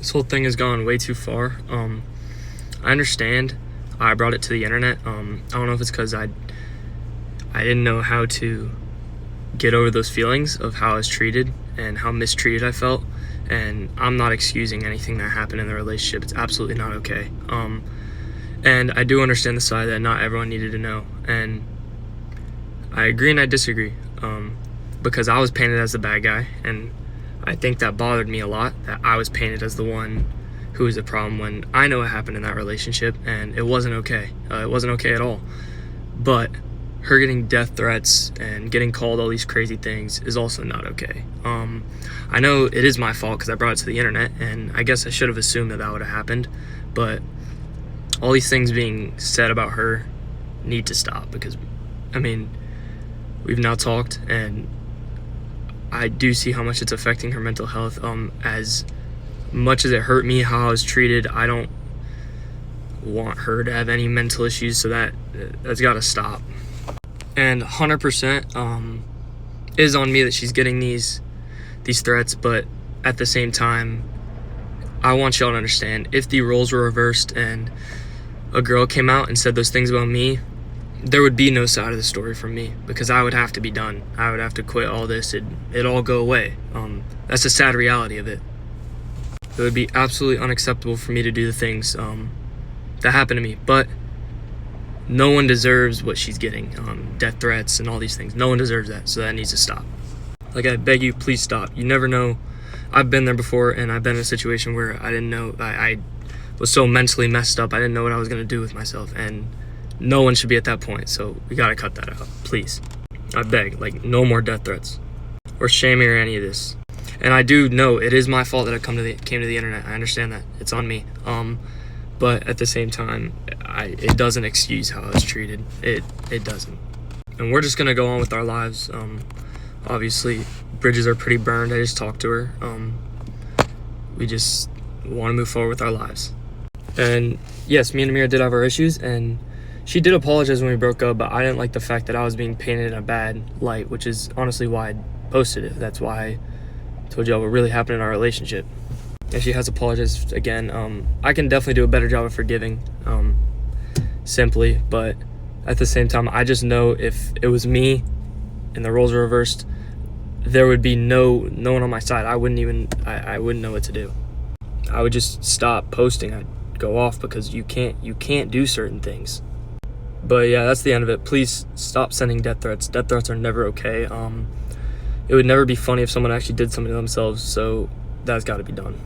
This whole thing has gone way too far. I understand I brought it to the internet. I don't know if it's because I didn't know how to get over those feelings of how I was treated and how mistreated I felt. And I'm not excusing anything that happened in the relationship. It's absolutely not okay. And I do understand the side that not everyone needed to know. And I agree and I disagree. Because I was painted as the bad guy, and I think that bothered me a lot, that I was painted as the one who was the problem when I know what happened in that relationship, and it wasn't okay. It wasn't okay at all. But her getting death threats and getting called all these crazy things is also not okay. I know it is my fault because I brought it to the internet, and I guess I should have assumed that would have happened, but all these things being said about her need to stop because, I mean, we've now talked, and I do see how much it's affecting her mental health. As much as it hurt me how I was treated, I don't want her to have any mental issues, so that's got to stop. And 100% is on me that she's getting these threats, but at the same time, I want y'all to understand, if the roles were reversed and a girl came out and said those things about me, there would be no side of the story from me, because I would have to be done. I would have to quit all this. It'd all go away. That's the sad reality of it. It would be absolutely unacceptable for me to do the things that happened to me, but no one deserves what she's getting. Death threats and all these things. No one deserves that, so that needs to stop. Like, I beg you, please stop. You never know. I've been there before, and I've been in a situation where I didn't know. I was so mentally messed up, I didn't know what I was going to do with myself, and no one should be at that point, so we gotta cut that out, please. I beg, like, no more death threats or shaming or any of this. And I do know it is my fault that I came to the internet. I understand that. It's on me. But at the same time, it doesn't excuse how I was treated. It doesn't. And we're just gonna go on with our lives. Obviously, bridges are pretty burned. I just talked to her. We just want to move forward with our lives. And yes, me and Amira did have our issues, and she did apologize when we broke up, but I didn't like the fact that I was being painted in a bad light, which is honestly why I posted it. That's why I told y'all what really happened in our relationship. And she has apologized again. I can definitely do a better job of forgiving, simply, but at the same time, I just know if it was me and the roles were reversed, there would be no one on my side. I wouldn't know what to do. I would just stop posting. I'd go off because you can't do certain things. But yeah, that's the end of it. Please stop sending death threats. Death threats are never okay. It would never be funny if someone actually did something to themselves, so that's got to be done.